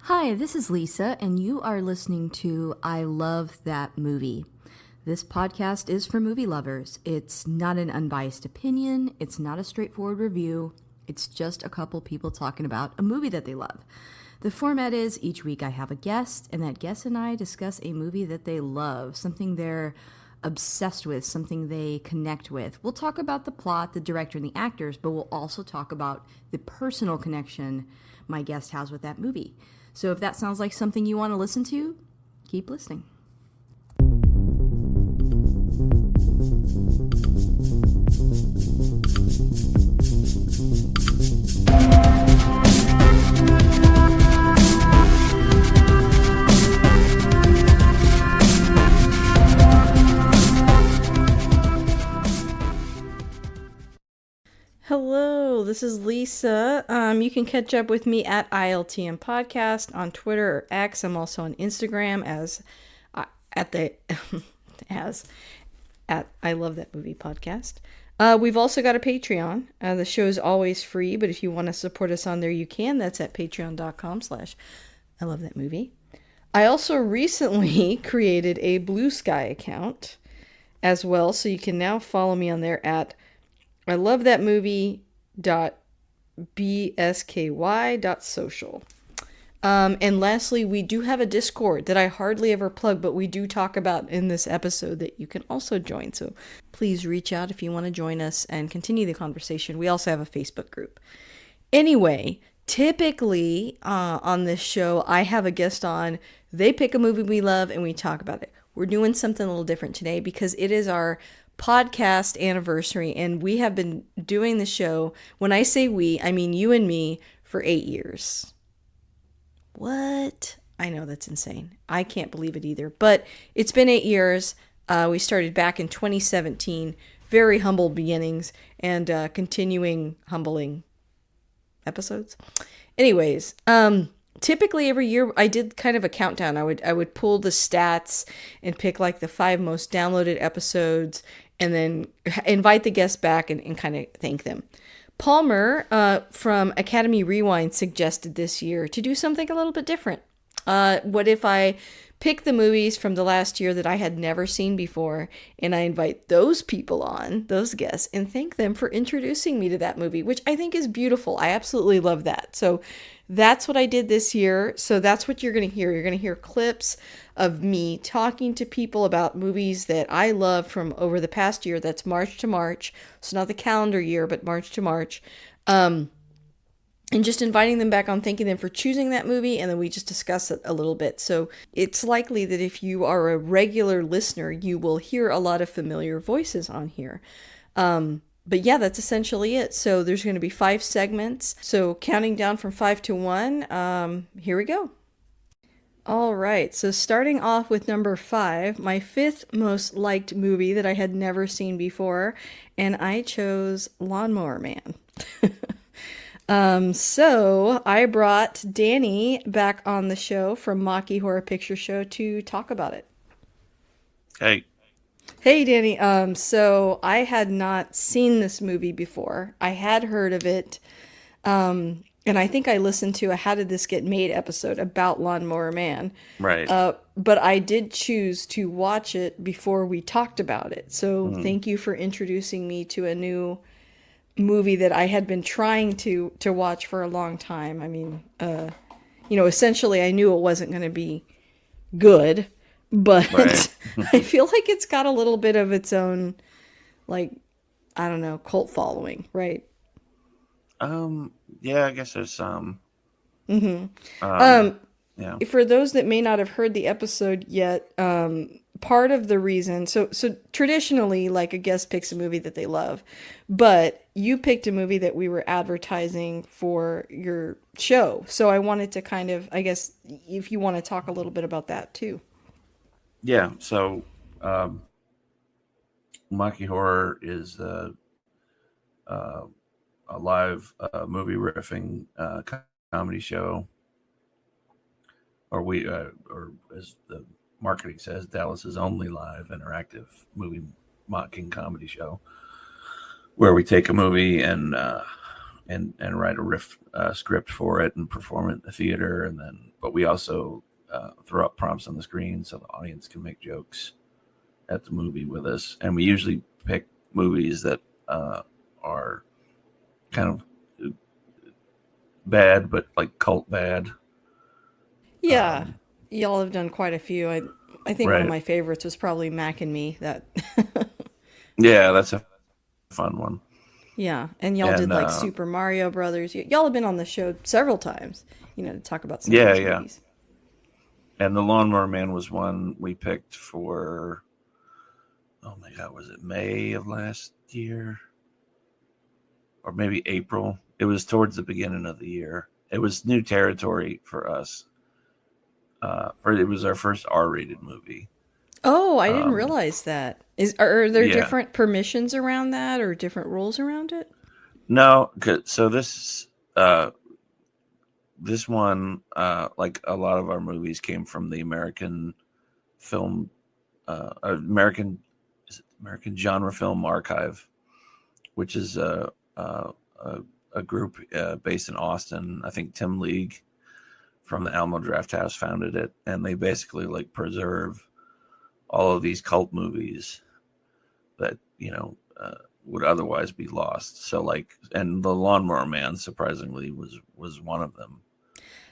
Hi, this is Lisa, and you are listening to I Love That Movie. This podcast is for movie lovers. It's not an unbiased opinion, it's not a straightforward review, it's just a couple people talking about a movie that they love. The format is each week I have a guest, and that guest and I discuss a movie that they love, something they're obsessed with, something they connect with. We'll talk about the plot, the director, and the actors, but we'll also talk about the personal connection my guest has with that movie. So if that sounds like something you want to listen to, keep listening. Hello, this is Lisa. You can catch up with me at ILTM Podcast on Twitter or X. I'm also on Instagram as at I Love That Movie Podcast. We've also got a Patreon. The show is always free, but if you want to support us on there, you can. That's at patreon.com/I Love That Movie. I also recently created a Blue Sky account as well, so you can now follow me on there at I love that movie.bsky.social. And lastly, we do have a Discord that I hardly ever plug, but we do talk about in this episode that you can also join. So please reach out if you want to join us and continue the conversation. We also have a Facebook group. Anyway, typically on this show, I have a guest on. They pick a movie we love and we talk about it. We're doing something a little different today because it is our podcast anniversary, and we have been doing the show, when I say we, I mean you and me, for 8 years. What? I know, that's insane. I can't believe it either, but it's been 8 years. We started back in 2017, very humble beginnings, and continuing humbling episodes. Anyways, typically every year I did kind of a countdown. I would pull the stats and pick like the 5 most downloaded episodes and then invite the guests back and kind of thank them. Palmer from Academy Rewind suggested this year to do something a little bit different. What if I pick the movies from the last year that I had never seen before, and I invite those people on, those guests, and thank them for introducing me to that movie, which I think is beautiful. I absolutely love that. So that's what I did this year. So that's what you're going to hear. You're going to hear clips of me talking to people about movies that I love from over the past year. That's March to March. So not the calendar year, but March to March. And just inviting them back on, thanking them for choosing that movie, and then we just discuss it a little bit. So it's likely that if you are a regular listener, you will hear a lot of familiar voices on here. But yeah, that's essentially it. So there's going to be 5 segments. So counting down from 5 to 1, here we go. All right, so starting off with number 5, my 5th most liked movie that I had never seen before, and I chose Lawnmower Man. So I brought Danny back on the show from Mocky Horror Picture Show to talk about it. Hey. Hey, Danny. So I had not seen this movie before. I had heard of it. And I think I listened to a How Did This Get Made episode about Lawnmower Man. Right. But I did choose to watch it before we talked about it. So thank you for introducing me to a new movie that I had been trying to watch for a long time. I mean, essentially I knew it wasn't going to be good, but Right. I feel like it's got a little bit of its own, like, I don't know, cult following, right? Yeah, I guess there's some. Mm-hmm. Yeah. For those that may not have heard the episode yet, part of the reason, so traditionally, like, a guest picks a movie that they love, but you picked a movie that we were advertising for your show. So I wanted to kind of, I guess, if you want to talk a little bit about that too. Yeah. So, Mocky Horror is a live movie riffing comedy show, or or as the marketing says, Dallas's only live interactive movie mocking comedy show, where we take a movie and and write a riff script for it and perform it in the theater, and then but we also throw up prompts on the screen so the audience can make jokes at the movie with us. And we usually pick movies that are kind of bad, but like cult bad. Yeah, Um, y'all have done quite a few. I think one of right. my favorites was probably Mac and Me. That Yeah, that's a fun one. yeah, and y'all did And like Super Mario Brothers. Y'all have been on the show several times, to talk about some of yeah, these yeah. movies. And the Lawnmower Man was one we picked for. Oh my God, was it May of last year? Or maybe April. It was towards the beginning of the year. It was new territory for us. It was our first R-rated movie. Oh, I didn't Um, realize that. Are there yeah, different permissions around that or different rules around it? no, so uh, this one, like a lot of our movies, came from the American film, American Genre Film Archive, which is a group based in Austin. I think Tim League from the Alamo Drafthouse founded it, and they basically like preserve all of these cult movies that would otherwise be lost. So like, and the Lawnmower Man surprisingly was one of them.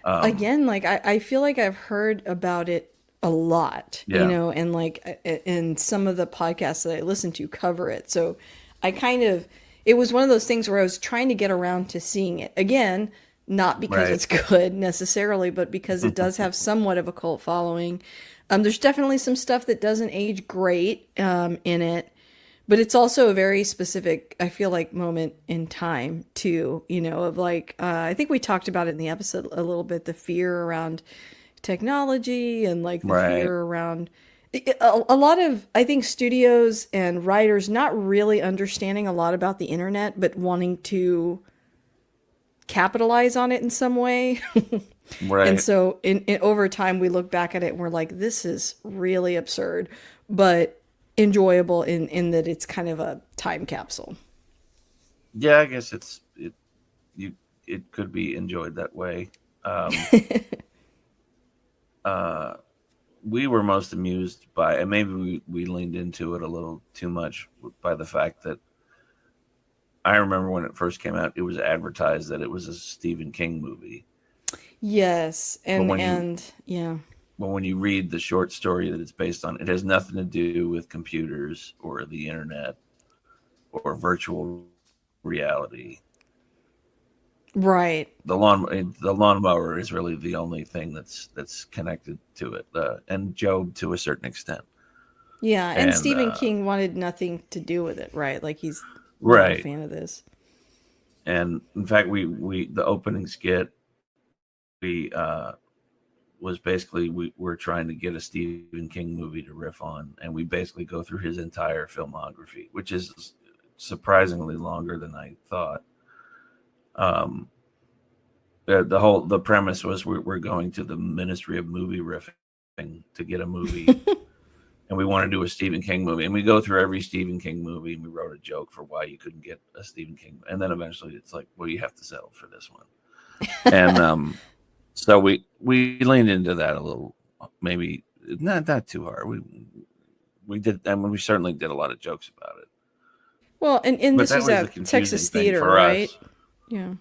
Um, Again, like I feel like I've heard about it a lot, yeah, and like and some of the podcasts that I listen to cover it. So I kind of it was one of those things where I was trying to get around to seeing it. Again, not because right. it's good necessarily, but because it does have somewhat of a cult following. There's definitely some stuff that doesn't age great in it, but it's also a very specific, I feel like, moment in time too, of like I think we talked about it in the episode a little bit, the fear around technology and like the Right. fear around a lot of, I think, studios and writers not really understanding a lot about the internet but wanting to capitalize on it in some way. And Right. so over time we look back at it and we're like, this is really absurd but enjoyable in that it's kind of a time capsule. Yeah, I guess you it could be enjoyed that way. Um, uh, we were most amused by, and maybe we leaned into it a little too much by the fact that I remember when it first came out, it was advertised that it was a Stephen King movie. Yes, But and yeah. when you read the short story that it's based on, it has nothing to do with computers or the internet or virtual reality. Right. The lawnmower is really the only thing that's connected to it, and Job to a certain extent. Yeah, and And Stephen King wanted nothing to do with it, right? Like he's not a right, fan of this. and in fact, we the opening skit we was basically we were trying to get a Stephen King movie to riff on, and we basically go through his entire filmography, which is surprisingly longer than I thought. Um, the premise was we're going to the Ministry of Movie Riffing to get a movie, and we want to do a Stephen King movie, and we go through every Stephen King movie, and we wrote a joke for why you couldn't get a Stephen King, and then eventually it's like, well, you have to settle for this one, and so we leaned into that a little, maybe not too hard. We did, I mean, we certainly did a lot of jokes about it, Well, and but this that was was the at confusing Texas thing Theater, for right? us. Yeah.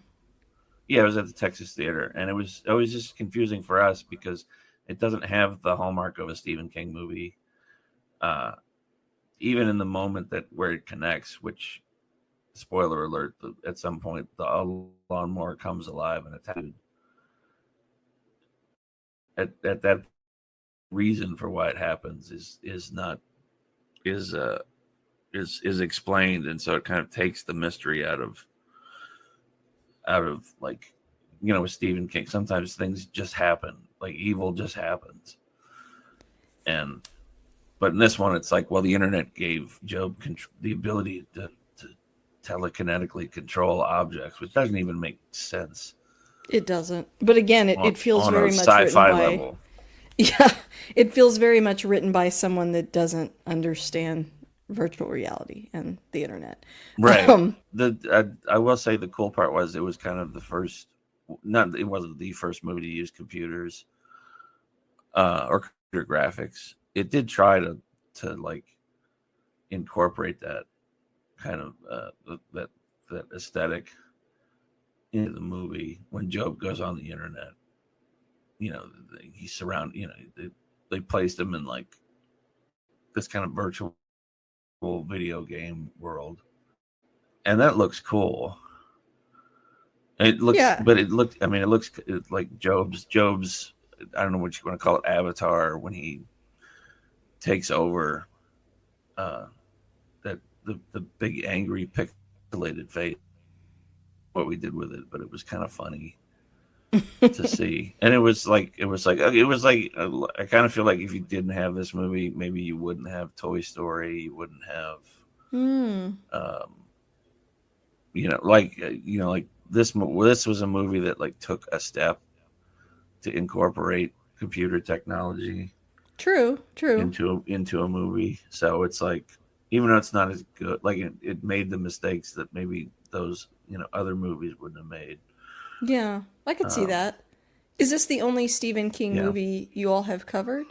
Yeah, it was at the Texas Theater, and it was just confusing for us because it doesn't have the hallmark of a Stephen King movie. Uh, Even in the moment that where it connects, which spoiler alert, at some point the lawnmower comes alive and attacks. At that reason for why it happens is not is is explained, and so it kind of takes the mystery out of like, with Stephen King. Sometimes things just happen, like evil just happens, and but in this one, it's like, well, the internet gave Job the ability to telekinetically control objects, which doesn't even make sense It doesn't. But again, it feels on a very much written sci-fi by level. yeah, it feels very much written by someone that doesn't understand. virtual reality and the internet. Right. Um, I will say the cool part was it was kind of the first. Not it wasn't the first movie to use computers or computer graphics. It did try to like incorporate that kind of that aesthetic into the movie. When Job goes on the internet, you know, he's surrounded. You know, they placed him in like this kind of virtual video game world, and that looks cool. It looks, yeah. but it looked. I mean, it looks like Job's. I don't know what you want to call it, avatar when he takes over. Uh, that the big angry pixelated face. What we did with it, but it was kind of funny to see. And I kind of feel like if you didn't have this movie, maybe you wouldn't have Toy Story, you wouldn't have, Hmm. um, like this was a movie that like took a step to incorporate computer technology True. True. into a movie. So it's like even though it's not as good, like it made the mistakes that maybe those other movies wouldn't have made. Yeah, I could see Um, that. Is this the only Stephen King yeah, movie you all have covered?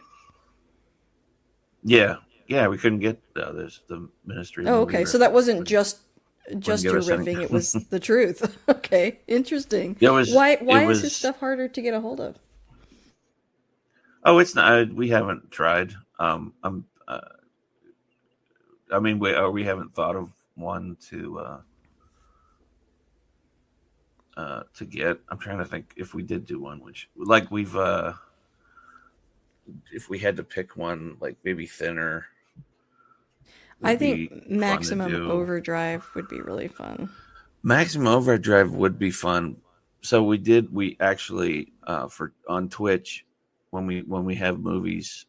yeah, yeah. We couldn't get there's the Ministry of Oh, Movie okay. So that Riffing wasn't wouldn't just give your us any. riffing, it was the truth. Okay, interesting. it was it Why is his was stuff harder to get a hold of? oh it's not we haven't tried. I mean we haven't thought of one to get. I'm trying to think if we did do one, which like we've if we had to pick one, like maybe thinner I would be think fun to Maximum do. Overdrive would be really fun. Maximum Overdrive would be fun. So we actually for on Twitch when we have movies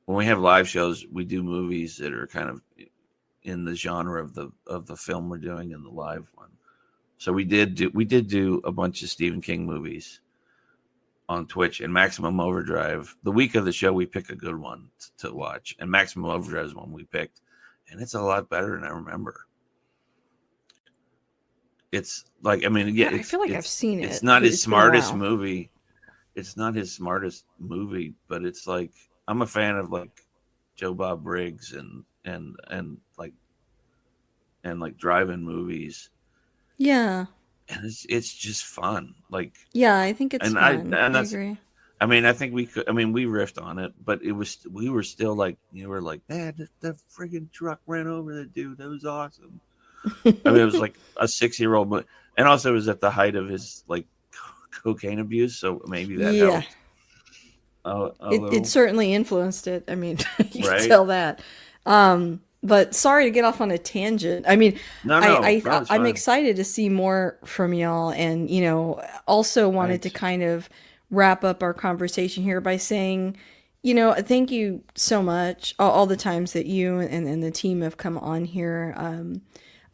when we have live shows we do movies that are kind of in the genre of the film we're doing in the live one. So we did do a bunch of Stephen King movies on Twitch and Maximum Overdrive. The week of the show, we pick a good one to watch, and Maximum Overdrive is one we picked, and it's a lot better than I remember. It's like I mean, yeah, Yeah, I feel like I've seen it's it, not but his it's been a smartest while. movie. It's not his smartest movie, but it's like I'm a fan of like Joe Bob Briggs and like drive-in movies, Yeah. and it's just fun. Like, Yeah, I think it's fun. and I that's agree. I mean, I think we could. I mean, we riffed on it, but we were still like, you were like, man, the friggin' truck ran over the dude. That was awesome. I mean, it was like a 6-year-old, but and also it was at the height of his like cocaine abuse, so maybe that Yeah. helped a It little, certainly influenced it. I mean, you can right? tell that. But sorry to get off on a tangent. I mean, No, no, no, it's I'm fine. excited to see more from y'all, and also wanted to Thanks. kind of wrap up our conversation here by saying, thank you so much all the times that you and the team have come on here.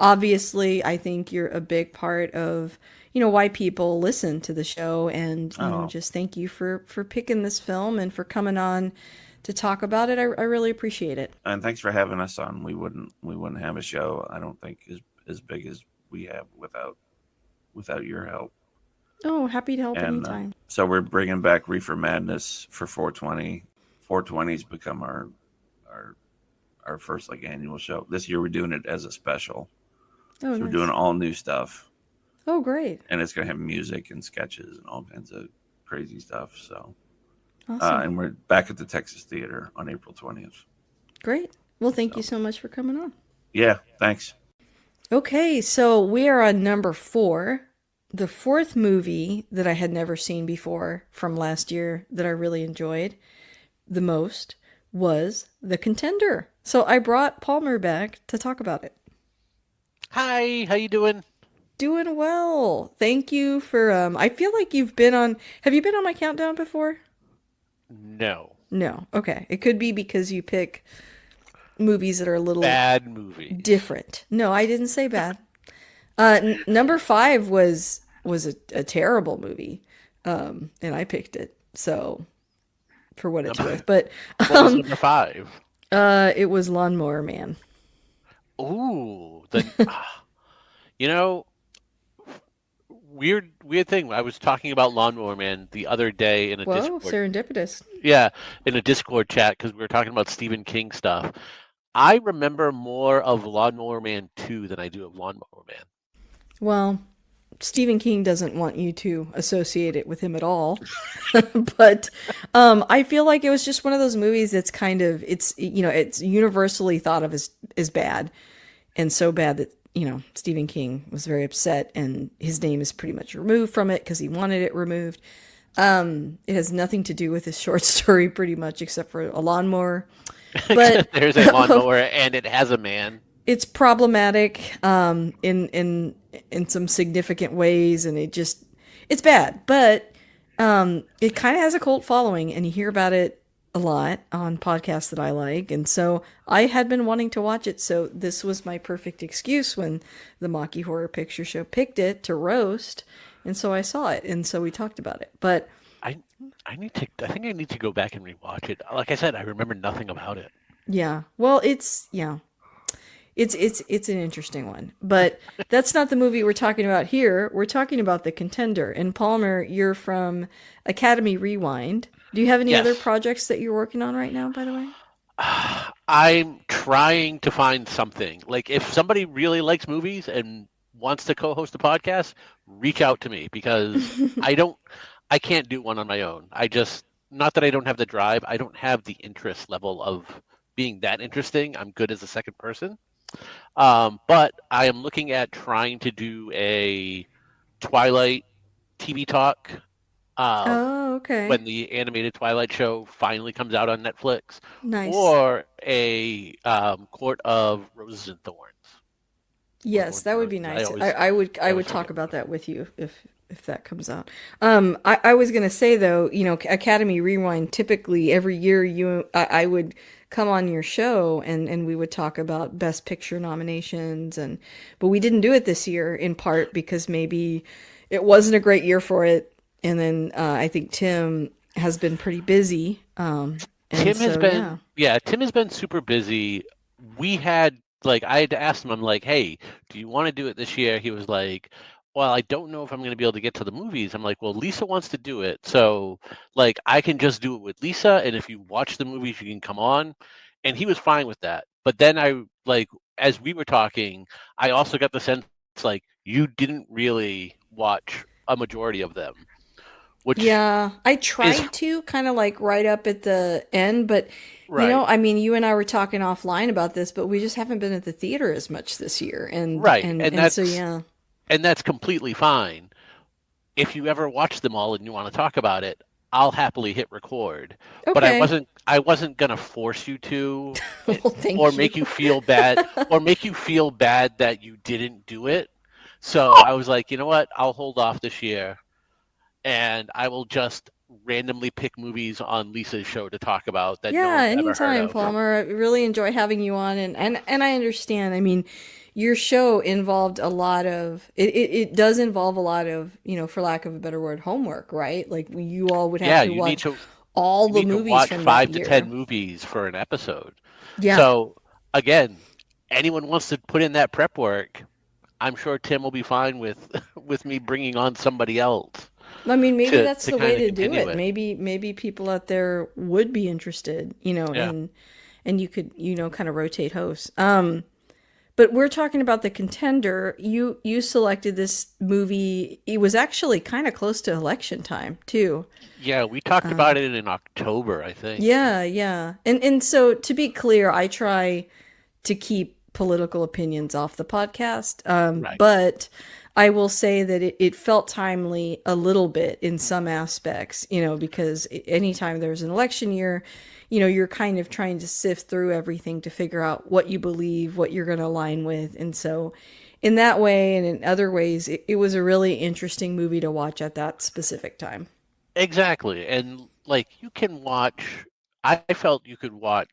Obviously, I think you're a big part of why people listen to the show, and Oh, just thank you for picking this film and for coming on to talk about it. I really appreciate it. and thanks for having us on. We wouldn't have a show. I don't think as big as we have without your help. Oh, happy to help And anytime. so we're bringing back Reefer Madness for 420. 420's become our our first like annual show. This year we're doing it as a special, Oh, so we're doing nice. all new stuff, Oh, great. and it's gonna have music and sketches and all kinds of crazy stuff. So, Awesome. and we're back at the Texas Theater on April 20th. Great. Well, thank you So, so much for coming on. yeah, thanks. Okay, so we are on number 4. The fourth movie that I had never seen before from last year that I really enjoyed the most was The Contender. So I brought Palmer back to talk about it. Hi, how you doing? Doing well. Thank you for I feel like you've been on have you been on my countdown before? No. No. Okay. It could be because you pick movies that are a little Bad movies. different. No, I didn't say bad. Number 5 was a terrible movie. And I picked it. So for what it's Number, worth. But what was number 5? it was Lawnmower Man. Ooh, then you know, weird thing. I was talking about Lawnmower Man the other day in a Whoa, Discord. serendipitous. Yeah, in a Discord chat because we were talking about Stephen King stuff. I remember more of Lawnmower Man 2 than I do of Lawnmower Man. Well, Stephen King doesn't want you to associate it with him at all. But I feel like it was just one of those movies that's kind of it's universally thought of as bad, and so bad that Stephen King was very upset, and his name is pretty much removed from it because he wanted it removed. It has nothing to do with his short story, pretty much, except for a lawnmower. But There's a lawnmower and it has a man. it's problematic in some significant ways, and it's bad. But it kind of has a cult following, and you hear about it a lot on podcasts that I like, and so I had been wanting to watch it. So this was my perfect excuse when the Mocky Horror Picture Show picked it to roast, and so I saw it, and so we talked about it. But I I think I need to go back and rewatch it. Like I said, I remember nothing about it. yeah, well, it's an interesting one, but that's not the movie we're talking about here. We're talking about The Contender. And Palmer, you're from Academy Rewind. Do you have any other Yes. projects that you're working on right now, by the way? I'm trying to find something. Like if somebody really likes movies and wants to co-host a podcast, reach out to me because I can't do one on my own. I just not that I don't have the drive, I don't have the interest level of being that interesting. I'm good as a second person. But I am looking at trying to do a Twilight TV talk Oh, okay. when the animated Twilight show finally comes out on Netflix, Nice. or a Court of Roses and Thorns, or Yes, Thorns that and would be Roses. nice. I would I always talk forget. about that with you if that comes out. I was gonna say though, Academy Rewind. Typically, every year I would come on your show and we would talk about Best Picture nominations, but we didn't do it this year in part because maybe it wasn't a great year for it, and then I think Tim has been pretty busy. And Tim has so yeah. been, yeah, Tim has been super busy. We had like I had to ask him, I'm like, hey, do you want to do it this year? He was like, well, I don't know if I'm going to be able to get to the movies. I'm like, well, Lisa wants to do it, so like I can just do it with Lisa, and if you watch the movies, you can come on. And he was fine with that. But then I like as we were talking, I also got the sense like you didn't really watch a majority of them, which Yeah, I is tried to kind of like right up at the end, but right. I mean, you and I were talking offline about this, but we just haven't been at the theater as much this year, and Right. and and so yeah. And that's completely fine. If you ever watch them all and you want to talk about it, I'll happily hit record. But Okay. I wasn't gonna force you to Well, or thank you. make you feel bad that you didn't do it. So I was like, you know what? I'll hold off this year and I will just randomly pick movies on Lisa's show to talk about that no Yeah, one's ever heard anytime, of. Palmer. I really enjoy having you on, and I understand. I mean, your show involved a lot of it does involve a lot of, for lack of a better word, homework, right? Like you all would have Yeah, to watch all you the need to movies watch from that 5 to 10 year. movies for an episode. Yeah. So again, anyone wants to put in that prep work, I'm sure Tim will be fine with with me bringing on somebody else I mean, maybe that's to the way kind of to do continue it. it. Maybe people out there would be interested, Yeah. and you could, kind of rotate hosts. But we're talking about The Contender. You selected this movie. It was actually kind of close to election time, too. Yeah, we talked about it in October, I think. Yeah, yeah. And so to be clear, I try to keep political opinions off the podcast. Right. But I will say that it felt timely a little bit in some aspects, because anytime there's an election year, you're kind of trying to sift through everything to figure out what you believe, what you're going to align with. And so, in that way and in other ways, it was a really interesting movie to watch at that specific time. Exactly. And like you can watch I felt you could watch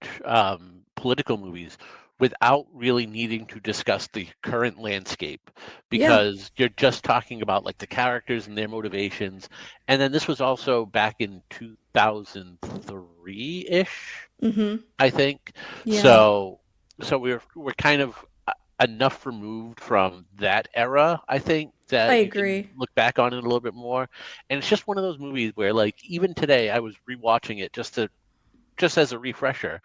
political movies without really needing to discuss the current landscape Yeah. because you're just talking about like the characters and their motivations. And then this was also back in 2003-ish, Mm-hmm. I think. Yeah. So we're kind of enough removed from that era, I think, I that you can agree. look back on it a little bit more. And it's just one of those movies where, like, even today, I was rewatching it just as a refresher.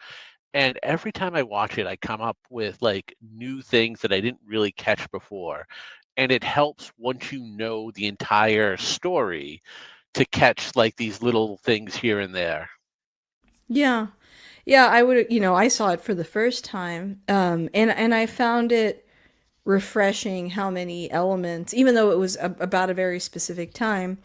And every time I watch it, I come up with like new things that I didn't really catch before. And it helps once you know the entire story to catch like these little things here and there. Yeah. Yeah, I would, I saw it for the first time, and I found it refreshing how many elements, even though it was about a very specific time,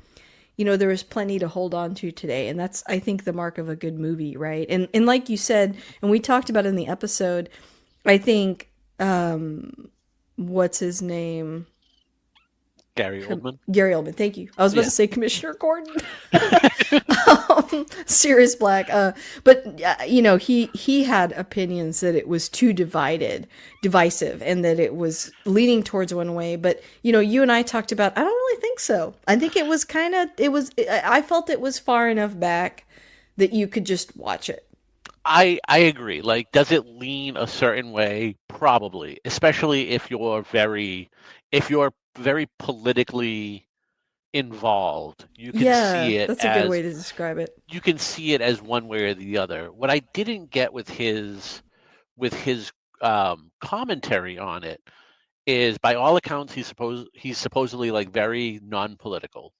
there was plenty to hold on to today, and that's, I think, the mark of a good movie, right? And like you said, and we talked about in the episode, I think, what's his name? Gary Oldman. Gary Oldman. Thank you. I was about Yeah. to say Commissioner Gordon. Sirius Black. But he had opinions that it was too divisive, and that it was leaning towards one way. But you and I talked about. I don't really think so. I think it was kind of. It was. I felt it was far enough back that you could just watch it. I agree. Like, does it lean a certain way? Probably, especially if you're very politically involved. Yeah, that's a good way to describe it. You can see it as one way or the other. What I didn't get with his commentary on it is, by all accounts, he's supposedly like very non-political,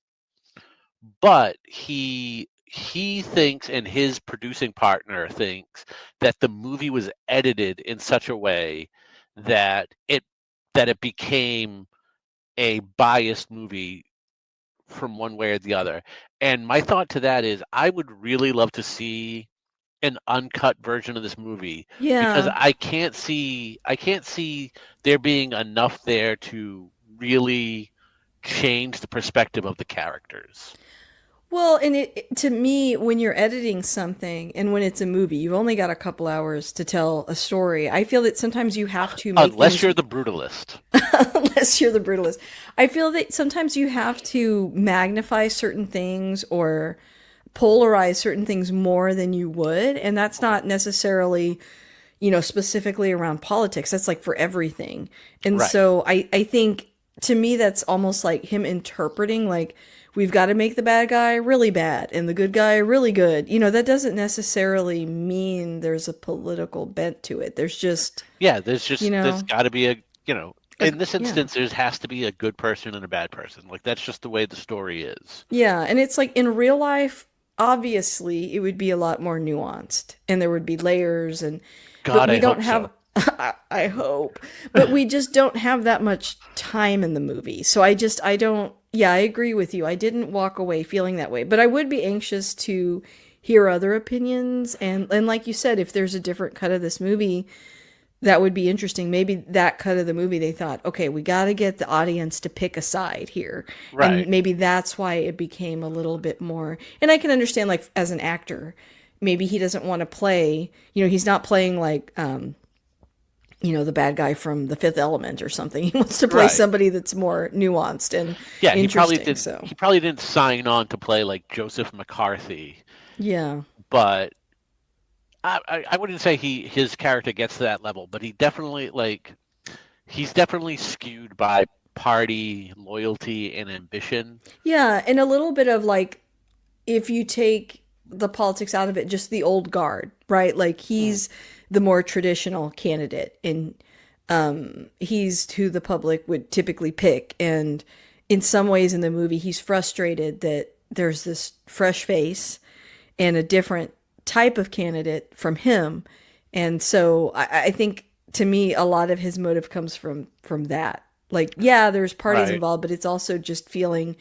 but he thinks, and his producing partner thinks, that the movie was edited in such a way that it became a biased movie from one way or the other. And my thought to that is, I would really love to see an uncut version of this movie, because Yeah. I can't see there being enough there to really change the perspective of the characters. Well, and to me, when you're editing something and when it's a movie, you've only got a couple hours to tell a story. I feel that sometimes you have to make Unless things, you're the brutalist. unless you're the brutalist. I feel that sometimes you have to magnify certain things or polarize certain things more than you would. And that's not necessarily, specifically around politics. That's like for everything. And Right. so I think, to me, that's almost like him interpreting, like, we've got to make the bad guy really bad and the good guy really good. That doesn't necessarily mean there's a political bent to it. There's just, Yeah, you there's know, got to be in this yeah. instance, there has to be a good person and a bad person. Like, that's just the way the story is. Yeah. And it's like in real life, obviously, it would be a lot more nuanced and there would be layers, but God, we I don't hope have, so. I hope, but we just don't have that much time in the movie. So I don't, yeah, I agree with you. I didn't walk away feeling that way, but I would be anxious to hear other opinions. And like you said, if there's a different cut of this movie, that would be interesting. Maybe that cut of the movie, they thought, okay, we got to get the audience to pick a side here. And Right. maybe that's why it became a little bit more. And I can understand, like, as an actor, maybe he doesn't want to play, he's not playing like, the bad guy from The Fifth Element or something. He wants to play Right. somebody that's more nuanced and Yeah, interesting. So, he probably didn't sign on to play like Joseph McCarthy, yeah. but I wouldn't say his character gets to that level, but he's definitely skewed by party loyalty and ambition. Yeah. And a little bit of like, if you take the politics out of it, just the old guard, right? Like, Mm. he's the more traditional candidate, and he's who the public would typically pick. And in some ways in the movie, he's frustrated that there's this fresh face and a different type of candidate from him. And so I think, to me, a lot of his motive comes from that. Like, yeah, there's parties Right. involved, but it's also just feeling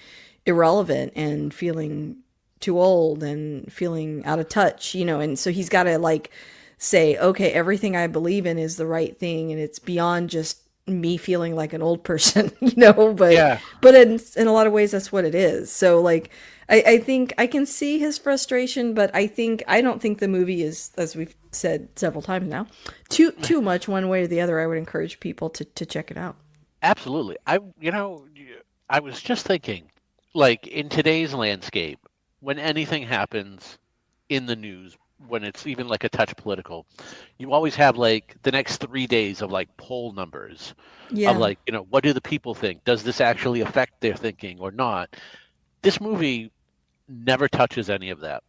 irrelevant and feeling too old and feeling out of touch, and so he's got to, like, say, okay, everything I believe in is the right thing, and it's beyond just me feeling like an old person, but Yeah. in a lot of ways that's what it is. So, like, I think I can see his frustration, but I don't think the movie is, as we've said several times now, too much one way or the other. I would encourage people to check it out. Absolutely. I was just thinking, like, in today's landscape, when anything happens in the news, when it's even like a touch political, you always have like the next 3 days of like poll numbers of Yeah. like, what do the people think? Does this actually affect their thinking or not? This movie never touches any of that.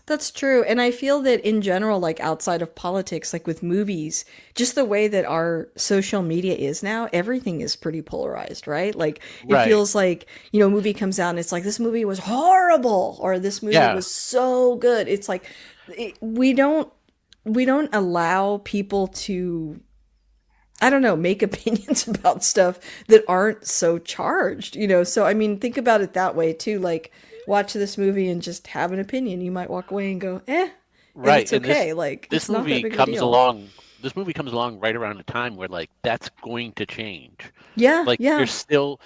That's true. And I feel that in general, like outside of politics, like with movies, just the way that our social media is now, everything is pretty polarized, right? Like it Right. feels like, a movie comes out and it's like, this movie was horrible or this movie Yeah. was so good. It's like, we don't allow people to, I don't know, make opinions about stuff that aren't so charged. So, I mean, think about it that way too. Like, watch this movie and just have an opinion. You might walk away and go, and Right. it's And this okay. Like, this it's not that movie big of a comes deal. along this movie comes along right around a time where like that's going to change. Yeah, Like yeah, you're still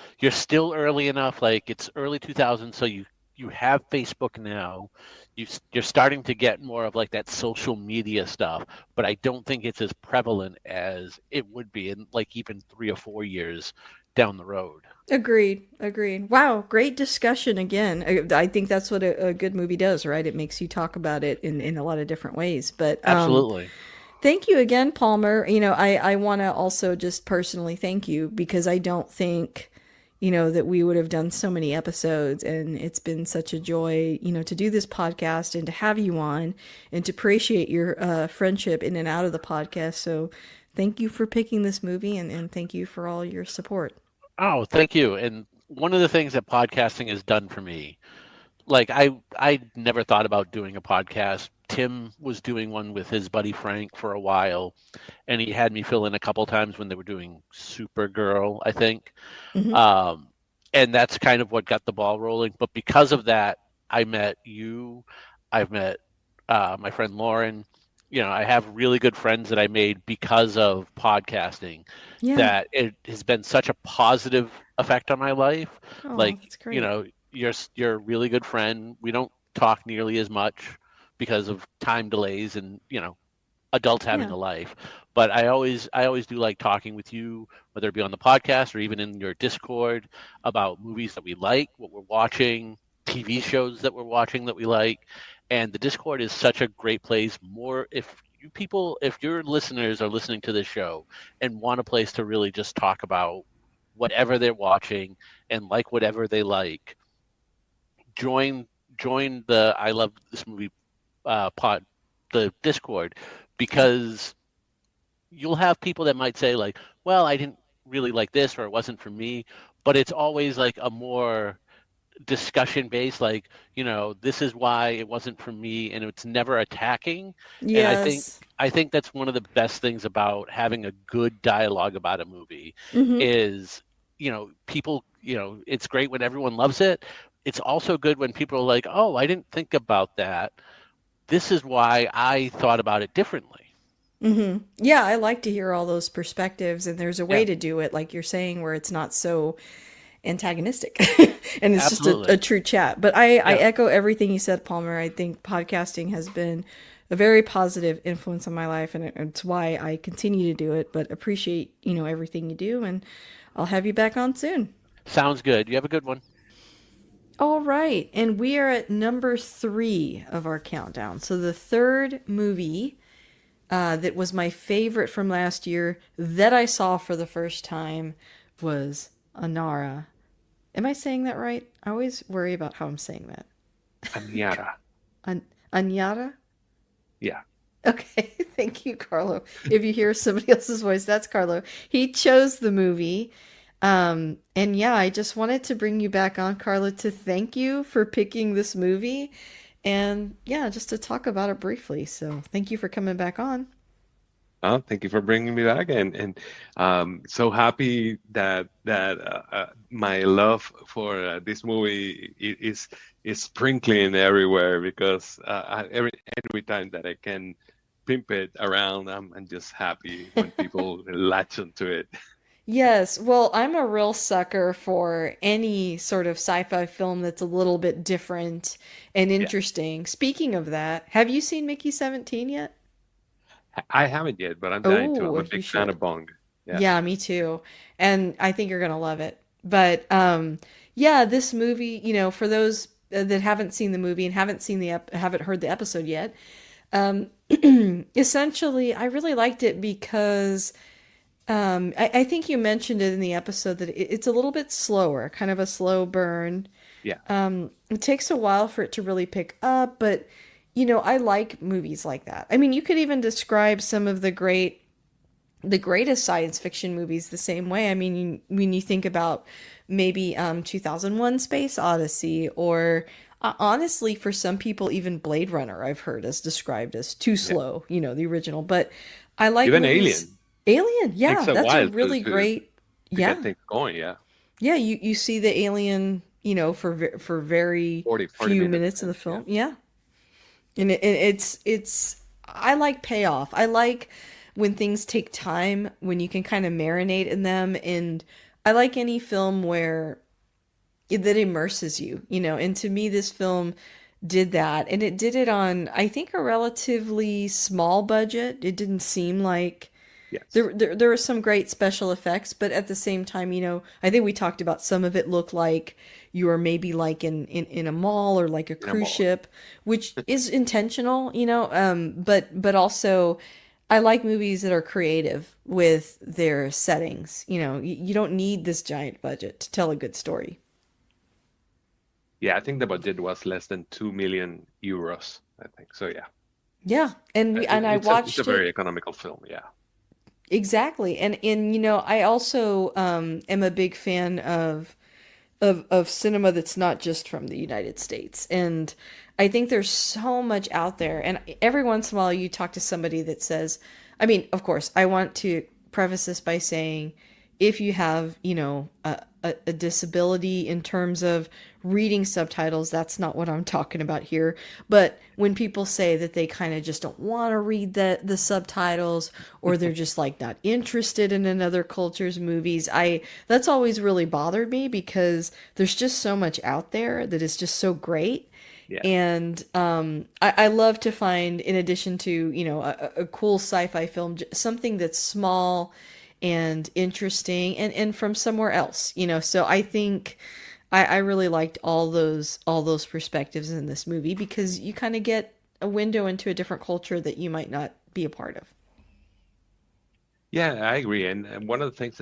early enough, like it's early 2000s, so you have Facebook now. You're starting to get more of like that social media stuff, but I don't think it's as prevalent as it would be in like even 3 or 4 years down the road. agreed, agreed. Wow, great discussion again. I think that's what a good movie does, right? It makes you talk about it in a lot of different ways. But Absolutely. thank you again, Palmer. I want to also just personally thank you because I don't think, that we would have done so many episodes. And it's been such a joy, to do this podcast and to have you on and to appreciate your friendship in and out of the podcast. So thank you for picking this movie and thank you for all your support. Oh, thank you. And one of the things that podcasting has done for me, like I never thought about doing a podcast. Tim was doing one with his buddy Frank for a while, and he had me fill in a couple times when they were doing Supergirl, I think. Hmm. Um, and that's kind of what got the ball rolling. But because of that, I met you. I've met my friend Lauren. I have really good friends that I made because of podcasting. Yeah. That it has been such a positive effect on my life. Oh, Like, that's great. you're a really good friend. We don't talk nearly as much because of time delays and adults having Yeah. a life. But I always do like talking with you, whether it be on the podcast or even in your Discord, about movies that we like, what we're watching, TV shows that we're watching that we like. And the Discord is such a great place. More if your listeners are listening to this show and want a place to really just talk about whatever they're watching and like whatever they like, join join the I love this movie pod the Discord, because you'll have people that might say like, well, I didn't really like this or it wasn't for me, but it's always like a more discussion based, like, this is why it wasn't for me, and it's never attacking. And i think Yes. i think that's one of the best things about having a good dialogue about a movie Hmm. is, people, it's great when everyone loves it. It's also good when people are like, oh, I didn't think about that, this is why I thought about it differently. Hmm. Yeah, I like to hear all those perspectives, and there's a way Yeah, to do it, like you're saying, where it's not so antagonistic and it's just a absolutely. true chat. But I Yeah, echo everything you said, Palmer. I think podcasting has been a very positive influence on my life, and it's why I continue to do it. But appreciate, everything you do, and I'll have you back on soon. sounds good. You have a good one. All right, and we are at number 3 of our countdown. So the third movie that was my favorite from last year that I saw for the first time was Anara. Am I saying that right? I always worry about how I'm saying that. Anyara. An- Anyara? Yeah. Okay, thank you, Carlo. If you hear somebody else's voice, that's Carlo. He chose the movie. And yeah, I just wanted to bring you back on, Carlo, to thank you for picking this movie. And yeah, just to talk about it briefly. So thank you for coming back on. Oh, thank you for bringing me back, and so happy that my love for this movie is sprinkling everywhere because every time that I can pimp it around, I'm just happy when people latch onto it. Yes, well, I'm a real sucker for any sort of sci-fi film that's a little bit different and Yeah. interesting. Speaking of that, have you seen Mickey 17 yet? I haven't yet, but I'm dying to. I'm Oh, a you big fan should. of Bong. Yeah. Yeah, me too. And I think you're gonna love it. But yeah, this movie, for those that haven't seen the movie and haven't heard the episode yet, Essentially, I really liked it because I think you mentioned it in the episode that it's a little bit slower, kind of a slow burn. Yeah, It takes a while for it to really pick up, but I like movies like that. I mean, you could even describe some of the greatest science fiction movies the same way. I mean, when you think about maybe 2001 Space Odyssey or honestly for some people even Blade Runner I've heard is described as too yeah. slow, the original. But I like Even movies. Alien Alien, yeah, takes a that's a while really great. to get Yeah. things going. Yeah, Yeah, you see the alien, for very 40 few minutes. minutes in the Yeah, film. Yeah. And it's I like payoff. I like when things take time, when you can kind of marinate in them, and I like any film where that immerses you, And to me, this film did that, and it did it on, I think, a relatively small budget. It didn't seem like yes, there were some great special effects, but at the same time, I think we talked about some of it looked like you are maybe like in a mall or like a in a cruise mall. ship, which is intentional, but also I like movies that are creative with their settings. You don't need this giant budget to tell a good story. Yeah, I think the budget was less than 2 million euros. I think so. Yeah, Yeah, and I it's a watched very it. economical film. Yeah, Exactly. And I also am a big fan of cinema that's not just from the United States. And I think there's so much out there. And every once in a while you talk to somebody that says, I mean, of course, I want to preface this by saying if you have, a disability in terms of reading subtitles, that's not what I'm talking about here. But when people say that they kind of just don't want to read the subtitles, or they're just like not interested in another culture's movies, I that's always really bothered me because there's just so much out there that is just so great. yeah, And I love to find, in addition to, a cool sci-fi film, something that's small and interesting and from somewhere else, So I think I really liked all those perspectives in this movie because you kind of get a window into a different culture that you might not be a part of. yeah. I agree. And one of the things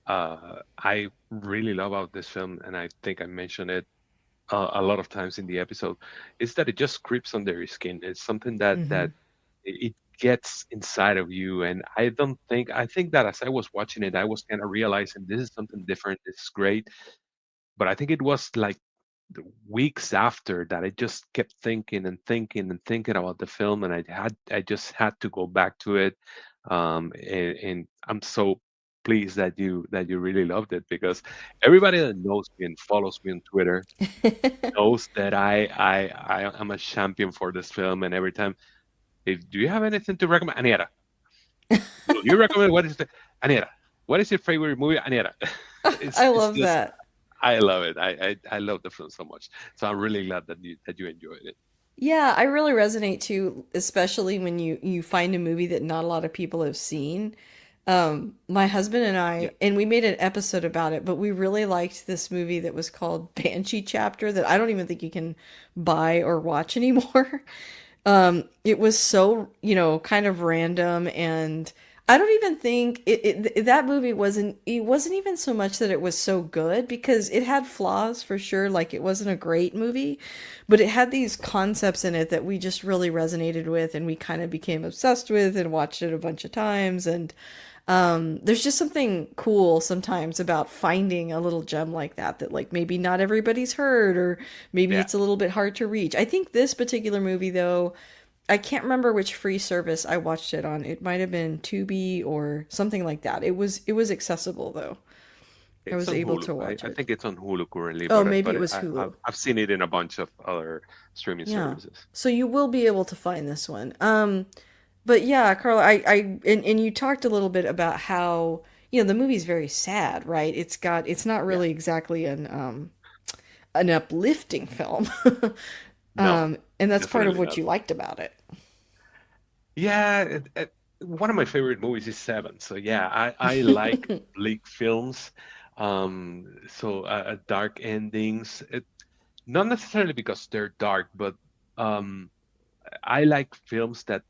I really love about this film, and I think I mentioned it a lot of times in the episode, is that it just creeps under your skin. It's something that Hmm. it gets inside of you. And I think that as I was watching it, I was kind of realizing this is something different. It's great. But I think it was like the weeks after that I just kept thinking and thinking and thinking about the film, and I just had to go back to it. And I'm so pleased that you really loved it, because everybody that knows me and follows me on Twitter knows that I am a champion for this film. And every time, if do you have anything to recommend, Anieta? Will you recommend what is the Anieta? What is your favorite movie, Anieta? I It's love just that. I love it. I love the film so much. So I'm really glad that you enjoyed it. Yeah, I really resonate too, especially when you find a movie that not a lot of people have seen. My husband and Yeah. and we made an episode about it, but we really liked this movie that was called Banshee Chapter that I don't even think you can buy or watch anymore. It was so, kind of random, and I don't even think that movie it wasn't even so much that it was so good because it had flaws for sure, like it wasn't a great movie, but it had these concepts in it that we just really resonated with and we kind of became obsessed with and watched it a bunch of times. And there's just something cool sometimes about finding a little gem like that like maybe not everybody's heard, or maybe Yeah. it's a little bit hard to reach. I think this particular movie though, I can't remember which free service I watched it on. It might have been Tubi or something like that. It was accessible though. I It's was on able Hulu. to watch I it. think it's on Hulu currently, Oh, but maybe it was Hulu. I've seen it in a bunch of other streaming Yeah. services. So you will be able to find this one. But yeah, Carla, and you talked a little bit about how, the movie's very sad, right? It's not Yeah. really exactly an uplifting film. No, And that's part of definitely what not. you liked about it. Yeah. One of my favorite movies is Seven. So yeah, I like bleak films. Dark endings. Not necessarily because they're dark, but um I like films that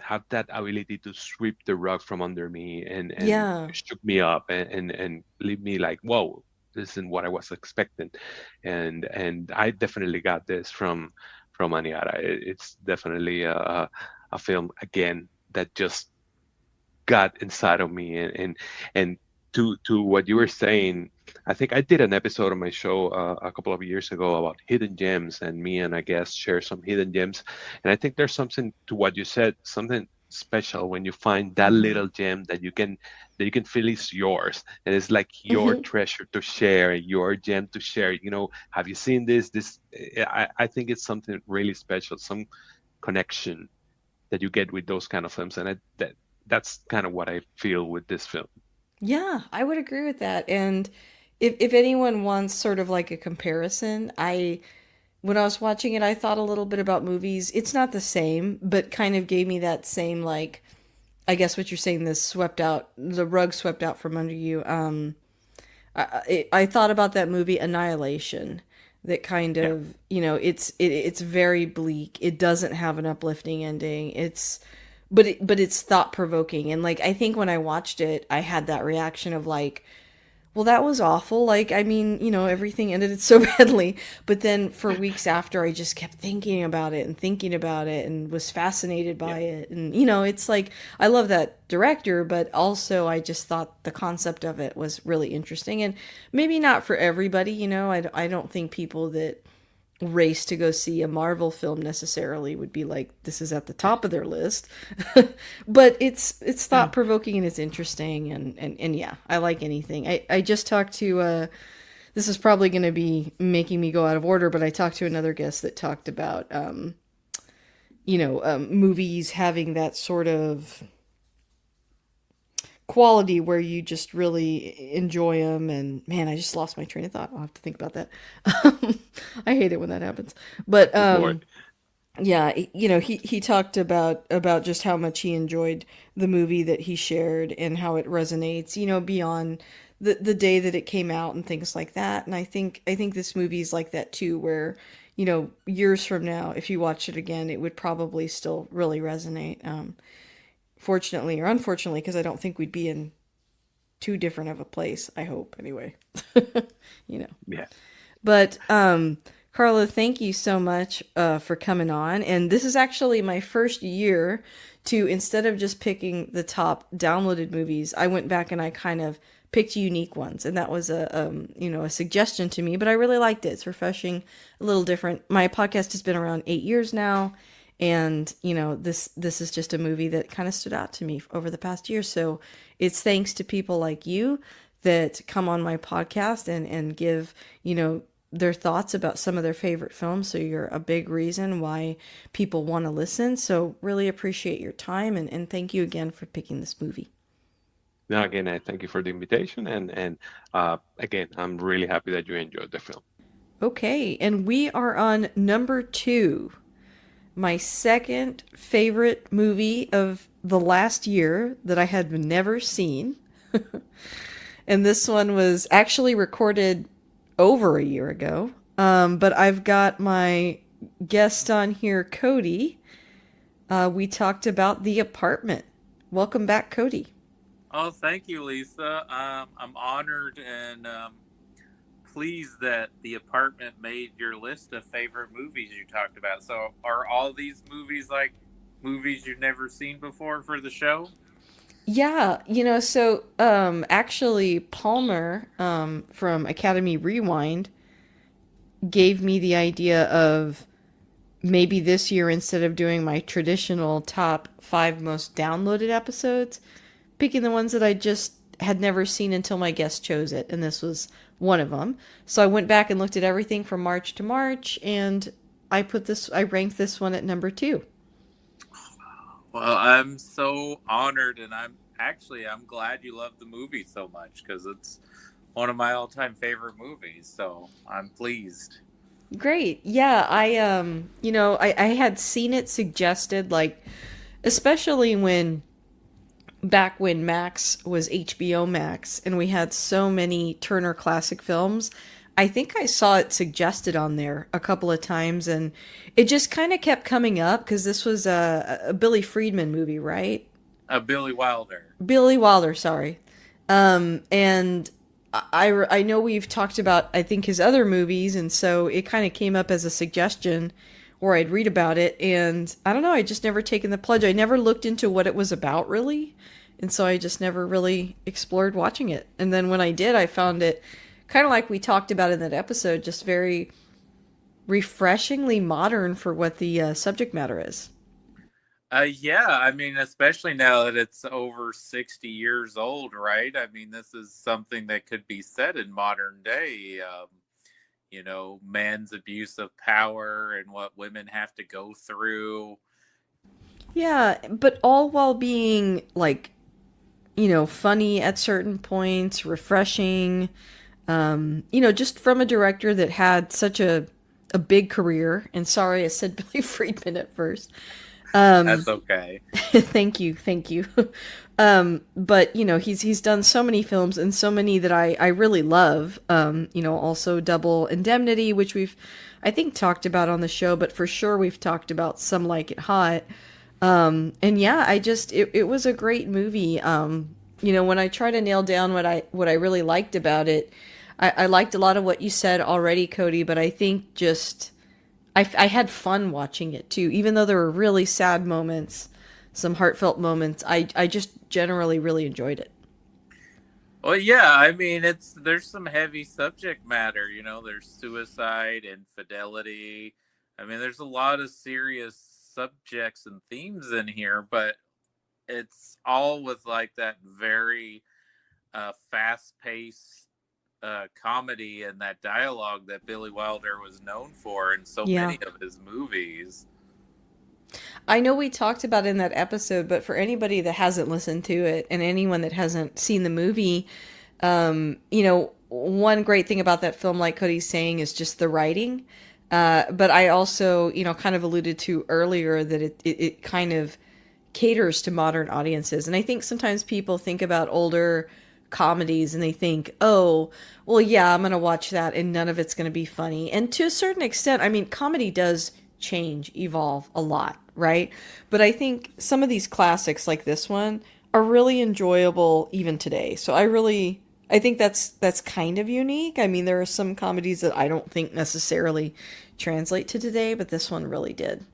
have that ability to sweep the rug from under me and Yeah. shook me up and leave me like, whoa, this isn't what I was expecting. And I definitely got this from Aniara. It's definitely a film again that just got inside of me and to what you were saying. I think I did an episode of my show a couple of years ago about hidden gems, and me and I guess share some hidden gems. And I think there's something to what you said, something special when you find that Mm-hmm. little gem that you can feel is yours, and it's like your Mm-hmm. treasure to share, your gem to share. Have you seen this? I think it's something really special, some connection that you get with those kind of films, and that's kind of what I feel with this film. Yeah, I would agree with that. And if anyone wants sort of like a comparison, when I was watching it, I thought a little bit about movies. It's not the same, but kind of gave me that same like I guess what you're saying, this swept out, the rug swept out from under you. I thought about that movie Annihilation, that kind Yeah, of, it's very bleak. It doesn't have an uplifting ending. But it's thought provoking. And like I think when I watched it, I had that reaction of like, well, that was awful. Like, I mean, everything ended so badly. But then for weeks after, I just kept thinking about it and thinking about it and was fascinated yeah, by it. And, it's like, I love that director, but also I just thought the concept of it was really interesting. And maybe not for everybody, I don't think people that race to go see a Marvel film necessarily would be like this is at the top of their list. But it's yeah. thought provoking and it's interesting and yeah, I like anything. I just talked to this is probably going to be making me go out of order, but I talked to another guest that talked about movies having that sort of quality where you just really enjoy them. And man, I just lost my train of thought. I'll have to think about that. I hate it when that happens. But Good boy. yeah, he talked about just how much he enjoyed the movie that he shared and how it resonates, beyond the day that it came out and things like that. And I think this movie is like that too, where years from now, if you watch it again, it would probably still really resonate. Fortunately or unfortunately, because I don't think we'd be in too different of a place. I hope anyway. you know. Yeah. But Carlo, thank you so much for coming on. And this is actually my first year to, instead of just picking the top downloaded movies, I went back and I kind of picked unique ones, and that was a suggestion to me. But I really liked it. It's refreshing, a little different. My podcast has been around 8 years now, and this is just a movie that kind of stood out to me over the past year. So it's thanks to people like you that come on my podcast and give their thoughts about some of their favorite films. So you're a big reason why people want to listen. So really appreciate your time and thank you again for picking this movie. Now, again, I thank you for the invitation, and again, I'm really happy that you enjoyed the film. Okay, and we are on number 2. My second favorite movie of the last year that I had never seen. And this one was actually recorded over a year ago. But I've got my guest on here, Cody. We talked about The Apartment. Welcome back, Cody. Oh, thank you, Lisa. I'm honored and pleased that The Apartment made your list of favorite movies you talked about. So, are all these movies like movies you've never seen before for the show? Yeah, so actually Palmer from Academy Rewind gave me the idea of maybe this year, instead of doing my traditional top 5 most downloaded episodes, picking the ones that I just had never seen until my guest chose it, and this was one of them. So I went back and looked at everything from March to March, and I ranked this one at number 2. Well, I'm so honored, and I'm glad you love the movie so much because it's one of my all-time favorite movies. So I'm pleased. Great. Yeah, I had seen it suggested, like, especially back when Max was HBO Max and we had so many Turner Classic Films. I think I saw it suggested on there a couple of times, and it just kind of kept coming up because this was a Billy Friedman movie, right? Billy Wilder. Billy Wilder, sorry. And I know we've talked about, I think, his other movies, and so it kind of came up as a suggestion, or I'd read about it, and I don't know, I just never taken the plunge. I never looked into what it was about, really, and so I just never really explored watching it. And then when I did, I found it kind of like we talked about in that episode, just very refreshingly modern for what the subject matter is. Yeah, I mean, especially now that it's over 60 years old, right? I mean, this is something that could be said in modern day. Man's abuse of power and what women have to go through. Yeah, but all while being like, funny at certain points, refreshing. Just from a director that had such a big career. And sorry, I said Billy Friedman at first. That's okay. Thank you, thank you. But he's done so many films and so many that I really love. Also Double Indemnity, which we've I think talked about on the show, but for sure we've talked about Some Like It Hot. And yeah, it was a great movie. When I try to nail down what I really liked about it, I liked a lot of what you said already, Cody, but I think just I had fun watching it too, even though there were really sad moments, some heartfelt moments. I just generally really enjoyed it. Well, yeah, I mean, there's some heavy subject matter, there's suicide, infidelity. I mean, there's a lot of serious subjects and themes in here, but it's all with like that very fast-paced comedy and that dialogue that Billy Wilder was known for in so Yeah. many of his movies. I know we talked about it in that episode, but for anybody that hasn't listened to it and anyone that hasn't seen the movie, one great thing about that film, like Cody's saying, is just the writing. But I also, kind of alluded to earlier that it kind of caters to modern audiences. And I think sometimes people think about older comedies and they think, oh, well, yeah, I'm going to watch that and none of it's going to be funny. And to a certain extent, I mean, comedy does change, evolve a lot, right? But I think some of these classics like this one are really enjoyable even today. So I think that's kind of unique. I mean, there are some comedies that I don't think necessarily translate to today, but this one really did.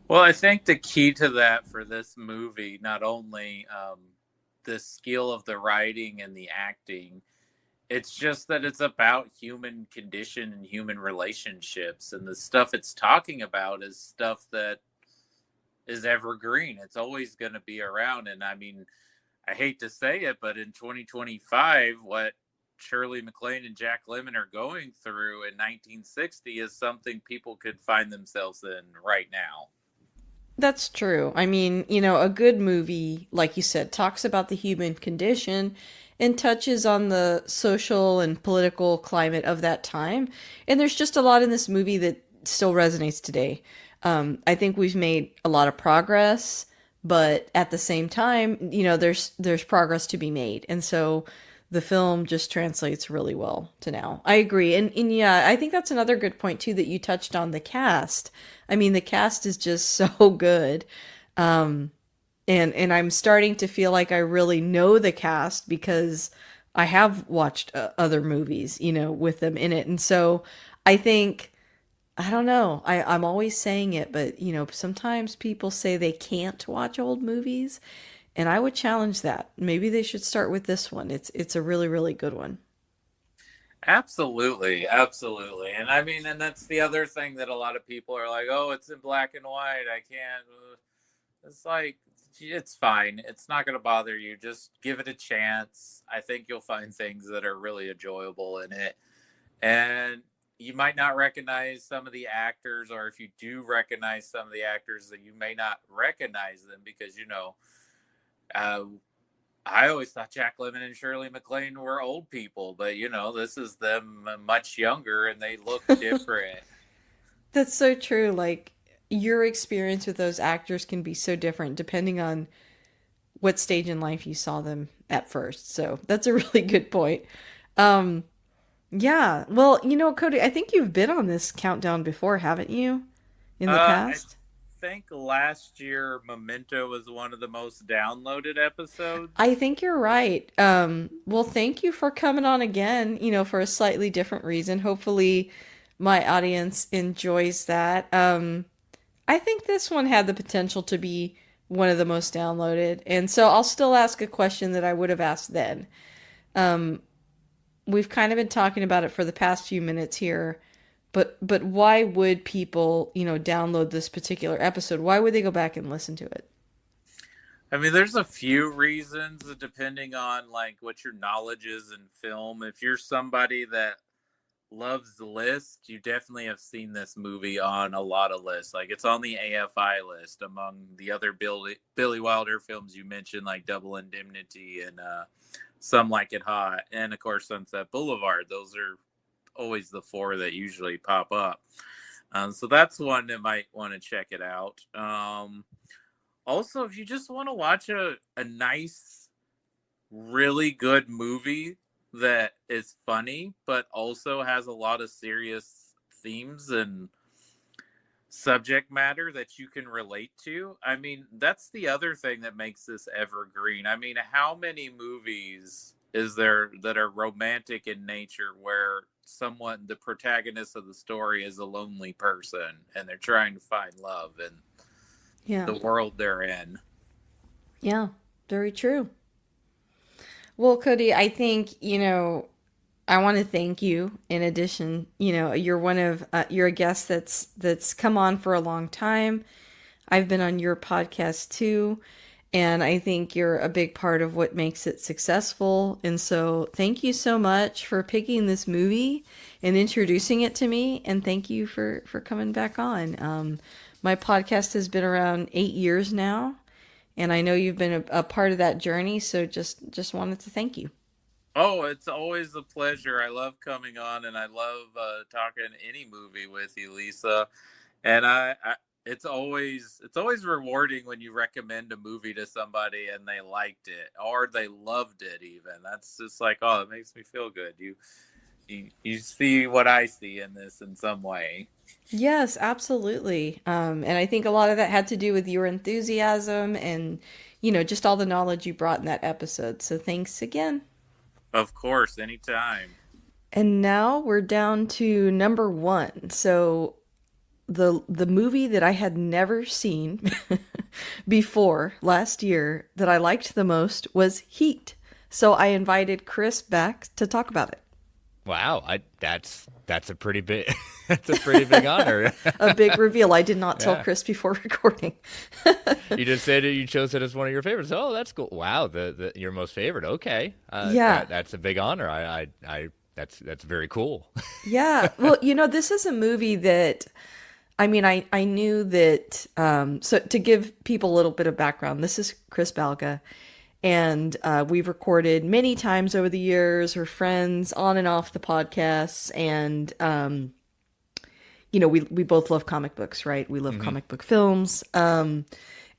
Well, I think the key to that for this movie, not only the skill of the writing and the acting, it's just that it's about human condition and human relationships. And the stuff it's talking about is stuff that is evergreen. It's always going to be around. And I mean, I hate to say it, but in 2025, what Shirley MacLaine and Jack Lemmon are going through in 1960 is something people could find themselves in right now. That's true. I mean, a good movie, like you said, talks about the human condition and touches on the social and political climate of that time. And there's just a lot in this movie that still resonates today. I think we've made a lot of progress, but at the same time, there's progress to be made. And so the film just translates really well to now. I agree. And yeah, I think that's another good point too that you touched on the cast. I mean, the cast is just so good. And I'm starting to feel like I really know the cast because I have watched other movies, with them in it. And so I think I don't know. I'm always saying it, but sometimes people say they can't watch old movies, and I would challenge that. Maybe they should start with this one. It's a really, really good one. Absolutely, absolutely. And I mean, and that's the other thing that a lot of people are like, oh, it's in black and white. I can't. It's like, it's fine. It's not going to bother you. Just give it a chance. I think you'll find things that are really enjoyable in it. And you might not recognize some of the actors, or if you do recognize some of the actors, that you may not recognize them because, uh, I always thought Jack Lemmon and Shirley MacLaine were old people, but this is them much younger and they look different. That's so true. Like your experience with those actors can be so different depending on what stage in life you saw them at first. So that's a really good point. Um, Yeah. Well, Cody, I think you've been on this countdown before, haven't you? In the I past? think last year Memento was one of the most downloaded episodes. I think you're right. Well, thank you for coming on again, for a slightly different reason. Hopefully my audience enjoys that. I think this one had the potential to be one of the most downloaded. And so I'll still ask a question that I would have asked then. Um, we've kind of been talking about it for the past few minutes here, but why would people, download this particular episode? Why would they go back and listen to it? I mean, there's a few reasons depending on like what your knowledge is in film. If you're somebody that loves the list, you definitely have seen this movie on a lot of lists. Like it's on the AFI list among the other Billy Wilder films you mentioned, like Double Indemnity and Some Like It Hot, and of course Sunset Boulevard. Those are always the four that usually pop up. So that's one that might want to check it out. Also, if you just want to watch a nice, really good movie that is funny, but also has a lot of serious themes and subject matter that you can relate to. I mean, that's the other thing that makes this evergreen. I mean, how many movies is there that are romantic in nature where the protagonist of the story is a lonely person and they're trying to find love in Yeah. the world they're in? Yeah, very true. Well, Cody, I think, I want to thank you. In addition, you're a guest that's come on for a long time. I've been on your podcast too, and I think you're a big part of what makes it successful. And so, thank you so much for picking this movie and introducing it to me, and thank you for coming back on. My podcast has been around 8 years now, and I know you've been a part of that journey. So, just wanted to thank you. Oh, it's always a pleasure. I love coming on, and I love talking any movie with you, Lisa. And it's always rewarding when you recommend a movie to somebody and they liked it or they loved it. Even that's just like, oh, it makes me feel good. You see what I see in this in some way. Yes, absolutely. And I think a lot of that had to do with your enthusiasm and, just all the knowledge you brought in that episode. So thanks again. Of course, anytime. And now we're down to number one. So the movie that I had never seen before last year that I liked the most was Heat. So I invited Chris back to talk about it. Wow, that's a pretty big that's a pretty big honor. A big reveal. I did not tell Yeah. Chris before recording. You just said you chose it as one of your favorites. Oh, that's cool. Wow, the your most favorite. Okay, Yeah. that's a big honor. That's very cool. Yeah. Well, this is a movie that, I mean, I knew that, so to give people a little bit of background, this is Chris Balga, and we've recorded many times over the years. We're friends on and off the podcasts, and, we both love comic books, right? We love comic book films. And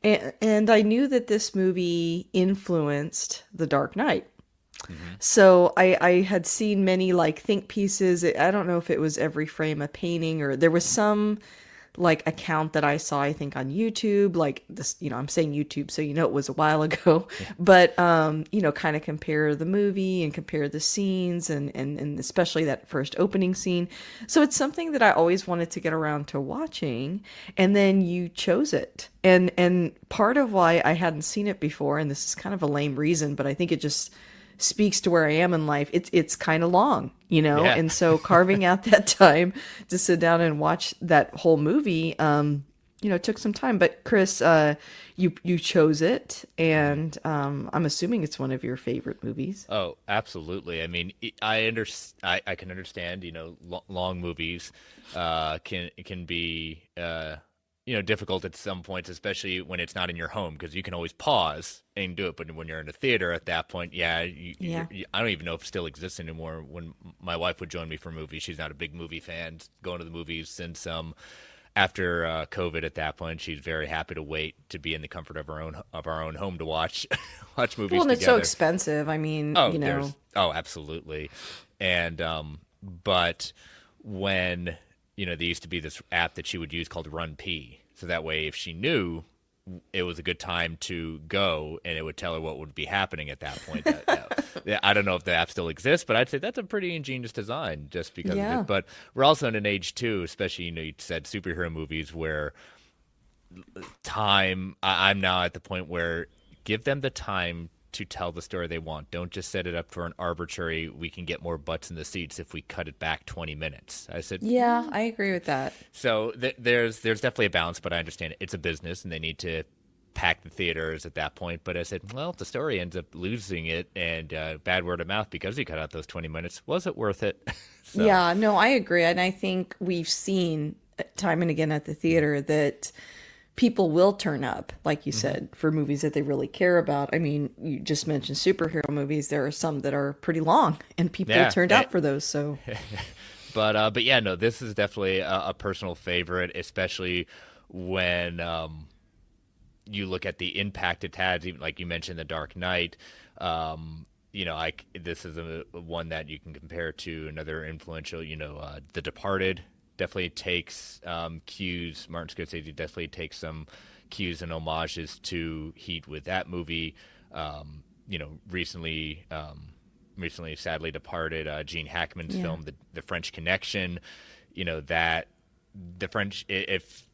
I knew that this movie influenced The Dark Knight. So I had seen many like think pieces. I don't know if it was every frame a painting or there was some like account that I saw, I think on YouTube, like this, I'm saying YouTube, so it was a while ago, but, kind of compare the movie and compare the scenes and especially that first opening scene. So it's something that I always wanted to get around to watching. And then you chose it. And part of why I hadn't seen it before, and this is kind of a lame reason, but I think it just speaks to where I am in life. It's kind of long, Yeah. and so carving out that time to sit down and watch that whole movie, took some time. But Chris, you chose it, and I'm assuming it's one of your favorite movies. Oh, absolutely. I mean, I can understand. Long movies can be difficult at some points, especially when it's not in your home, because you can always pause and do it. But when you're in a theater at that point, I don't even know if it still exists anymore. When my wife would join me for movies, she's not a big movie fan, going to the movies since after COVID. At that point, she's very happy to wait to be in the comfort of our own home to watch movies Well, and together. it's so expensive. I mean, Oh, absolutely. And But when, there used to be this app that she would use called Run P. So that way, if she knew it was a good time to go, and it would tell her what would be happening at that point. I don't know if the app still exists, but I'd say that's a pretty ingenious design just because of Yeah. it. But we're also in an age too, especially, you said superhero movies where I'm now at the point where give them the time to tell the story they want. Don't just set it up for an arbitrary, we can get more butts in the seats if we cut it back 20 minutes. I said, Yeah, I agree with that. so there's definitely a balance, but I understand it's a business and they need to pack the theaters at that point. But I said, well, if the story ends up losing it and bad word of mouth because you cut out those 20 minutes, was it worth it? So, Yeah, no, I agree. And I think we've seen time and again at the theater that people will turn up, like you said, for movies that they really care about. I mean, you just mentioned superhero movies. There are some that are pretty long, and people Yeah, turned out for those. So, But yeah, no, this is definitely a personal favorite, especially when you look at the impact it has. Even like you mentioned, The Dark Knight. This is one that you can compare to another influential. The Departed definitely takes cues. Martin Scorsese definitely takes some cues and homages to Heat with that movie. Recently sadly departed Gene Hackman's film, the French Connection. That the French, if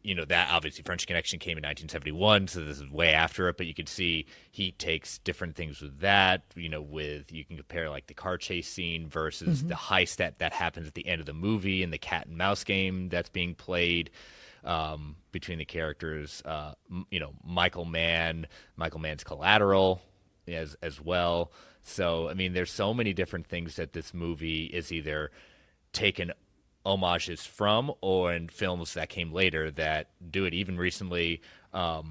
that obviously French Connection came in 1971, so this is way after it. But you could see he takes different things with that. You can compare like the car chase scene versus the heist that happens at the end of the movie and the cat and mouse game that's being played between the characters. Michael Mann's Collateral as well. So I mean, there's so many different things that this movie is either taken homages from or in films that came later that do it. Even recently, I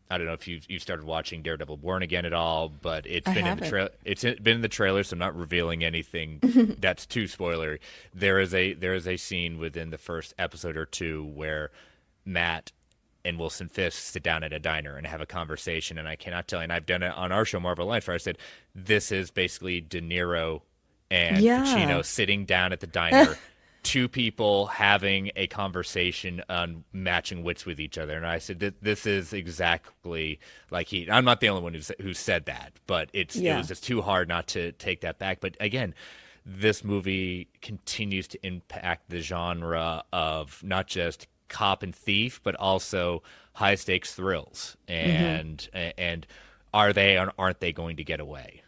don't know if you've started watching Daredevil Born Again at all, but it's I been haven't. it's been in the trailer, so I'm not revealing anything that's too spoilery. There is a scene within the first episode or two where Matt and Wilson Fisk sit down at a diner and have a conversation, and I cannot tell you, and I've done it on our show Marvel Life, where I said this is basically De Niro and Yeah. Pacino sitting down at the diner, two people having a conversation on matching wits with each other. And I said, this is exactly like Heat. I'm not the only one who said that, but it was just too hard not to take that back. But again, this movie continues to impact the genre of not just cop and thief, but also high stakes thrills. And are they or aren't they going to get away?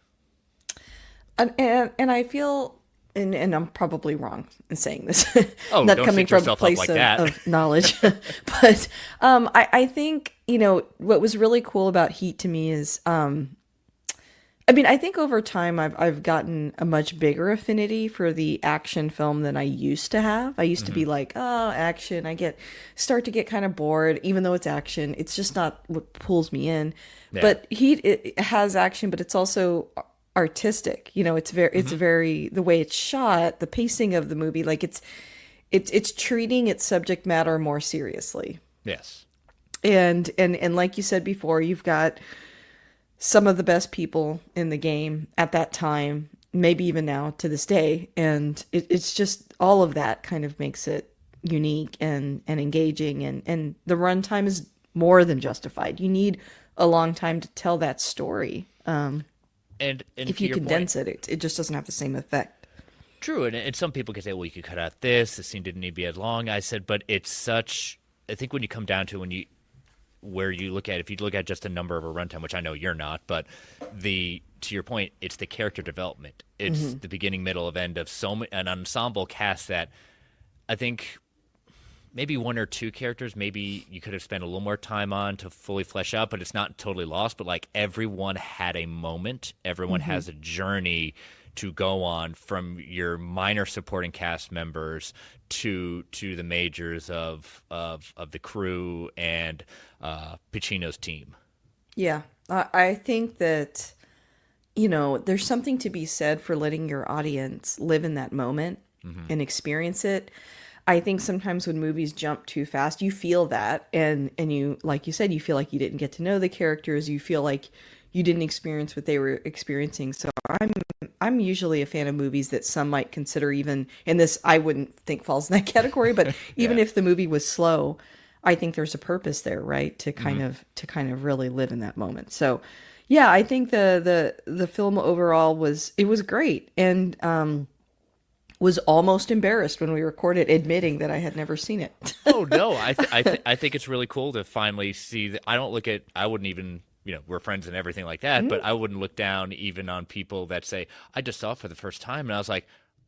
And I feel, and I'm probably wrong in saying this, Oh, not don't coming set from a yourself up place like that. of knowledge, but I think what was really cool about Heat to me is, I mean, I think over time I've gotten a much bigger affinity for the action film than I used to have. I used to be like, oh, action. Start to get kind of bored, even though it's action. It's just not what pulls me in. Yeah. But Heat, it has action, but it's also artistic. It's very the way it's shot, the pacing of the movie, like it's treating its subject matter more seriously. Yes. And like you said before, you've got some of the best people in the game at that time, maybe even now to this day. And it's just all of that kind of makes it unique and engaging. And the runtime is more than justified. You need a long time to tell that story. And If to you your condense point, it just doesn't have the same effect. true, and some people could say, well, you could cut out this. The scene didn't need to be as long. I said, but it's such. I think when you come down to if you look at just a number of a runtime, which I know you're not, but to your point, it's the character development. It's the beginning, middle, of end of an ensemble cast that I think maybe one or two characters maybe you could have spent a little more time on to fully flesh out, but it's not totally lost. But like everyone had a moment, everyone has a journey to go on, from your minor supporting cast members to the majors of the crew and Pacino's team. Yeah, I think that, there's something to be said for letting your audience live in that moment and experience it. I think sometimes when movies jump too fast, you feel that, and you, like you said, you feel like you didn't get to know the characters. You feel like you didn't experience what they were experiencing. So I'm I'm usually a fan of movies that some might consider, even, and this I wouldn't think falls in that category, but even if the movie was slow, I think there's a purpose there, right? To kind of really live in that moment. So yeah, I think the film overall was great, and was almost embarrassed when we recorded, admitting that I had never seen it. Oh no, I think it's really cool to finally see that. I wouldn't even, we're friends and everything like that, but I wouldn't look down even on people that say, I just saw it for the first time. And I was like,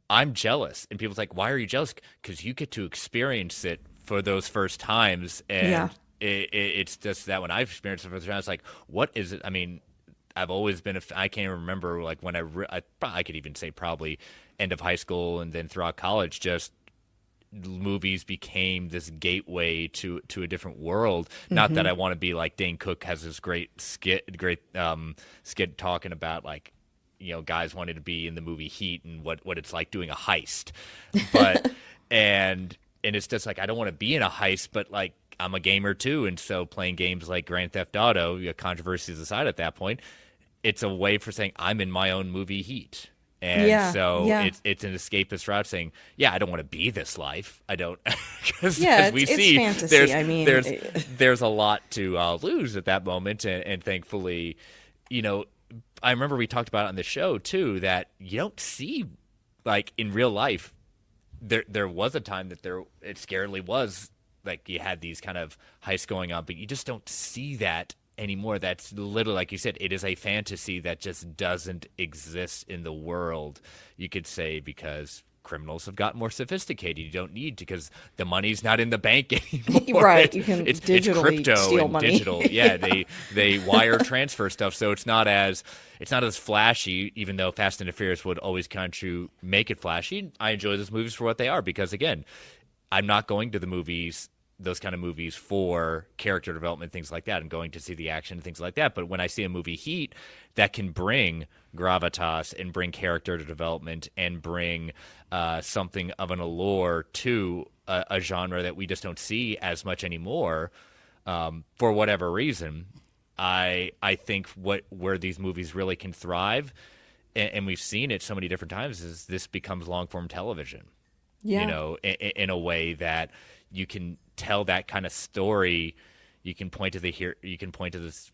I'm jealous. And people's like, why are you jealous? Because you get to experience it for those first times. And Yeah. it's just that when I've experienced it for the first time, it's like, what is it? I mean, I've always been I can't even remember, like, when I could even say probably end of high school and then throughout college, just movies became this gateway to a different world. Not that I want to be like Dane Cook has this great skit talking about, like, guys wanted to be in the movie Heat and what it's like doing a heist. But and it's just like, I don't want to be in a heist, but like, I'm a gamer too, and so playing games like Grand Theft Auto, controversies aside at that point, it's a way for saying I'm in my own movie Heat. And it's an escapist route saying, yeah, I don't want to be this life. I don't, because it's fantasy. There's a lot to lose at that moment. And thankfully, I remember we talked about it on the show too, that you don't see, like, in real life, there was a time that it scarily was, like, you had these kind of heists going on, but you just don't see that anymore. That's literally, like you said, it is a fantasy that just doesn't exist in the world, you could say, because criminals have gotten more sophisticated. You don't need to, because the money's not in the bank anymore. Right, you can it's digitally crypto steal and money. digital. Yeah, they wire transfer stuff, so it's not as flashy. Even though Fast and the Furious would always kind of make it flashy, I enjoy those movies for what they are, because again, I'm not going to the movies, those kind of movies, for character development, things like that. I'm going to see the action, things like that. But when I see a movie Heat that can bring gravitas and bring character development and bring something of an allure to a genre that we just don't see as much anymore, for whatever reason, I think where these movies really can thrive, and we've seen it so many different times, is this becomes long form television. Yeah. In a way that you can tell that kind of story. You can point to this,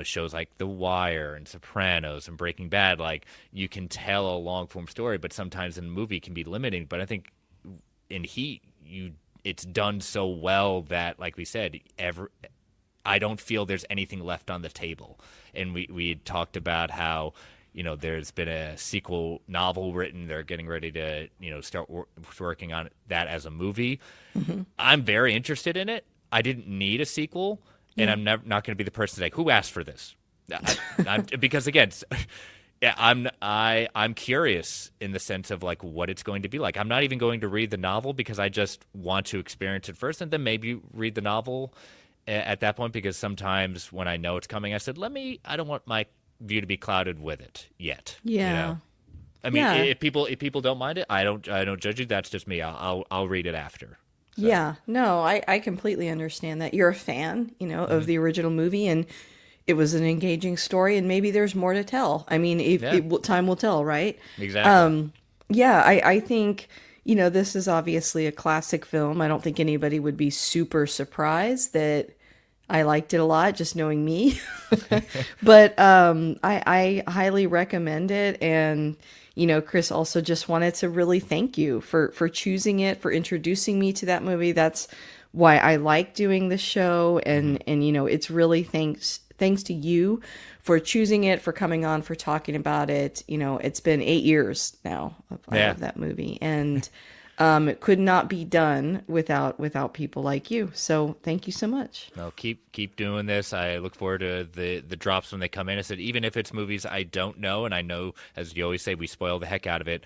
shows like The Wire and Sopranos and Breaking Bad. Like, you can tell a long form story, but sometimes in a movie it can be limiting. But I think in Heat, it's done so well that, like we said, I don't feel there's anything left on the table. And we had talked about how, there's been a sequel novel written. They're getting ready to, start working on that as a movie. Mm-hmm. I'm very interested in it. I didn't need a sequel, and I'm not going to be the person to say, who asked for this? Because again, I'm curious in the sense of, like, what it's going to be like. I'm not even going to read the novel, because I just want to experience it first, and then maybe read the novel at that point, because sometimes when I know it's coming, I said, I don't want my view to be clouded with it yet. Yeah. I mean, if people don't mind it, I don't judge you. That's just me. I'll read it after. So. Yeah. No, I completely understand that. You're a fan, of the original movie, and it was an engaging story, and maybe there's more to tell. I mean, time will tell, right? Exactly. I think, this is obviously a classic film. I don't think anybody would be super surprised that I liked it a lot, just knowing me. But I highly recommend it. And, Chris, also just wanted to really thank you for choosing it, for introducing me to that movie. That's why I like doing the show. And it's really thanks to you for choosing it, for coming on, for talking about it. It's been 8 years now of that movie. And it could not be done without people like you. So thank you so much. No, keep doing this. I look forward to the drops when they come in. I said, even if it's movies I don't know, and I know, as you always say, we spoil the heck out of it.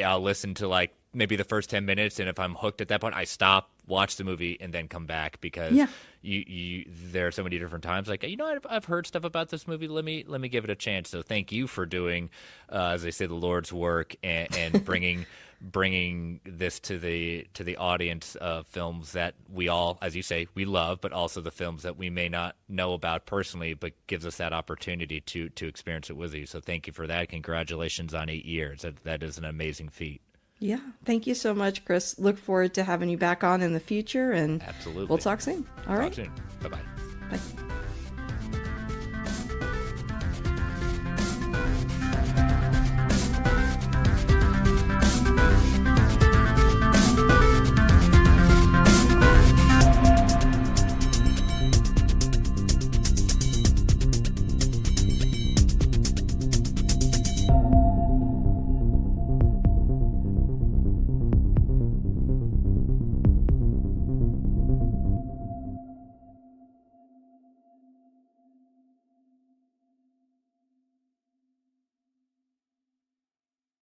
I'll listen to, like, maybe the first 10 minutes, and if I'm hooked at that point, I stop, watch the movie, and then come back, because Yeah. you there are so many different times, like, I've heard stuff about this movie, let me give it a chance. So thank you for doing, as they say, the Lord's work, and bringing this to the audience of films that we all, as you say, we love, but also the films that we may not know about personally, but gives us that opportunity to experience it with you. So thank you for that. Congratulations on 8 years. That is an amazing feat. Yeah. Thank you so much, Chris. Look forward to having you back on in the future, and Absolutely. we'll talk soon. All right. Talk soon. Bye-bye. Bye.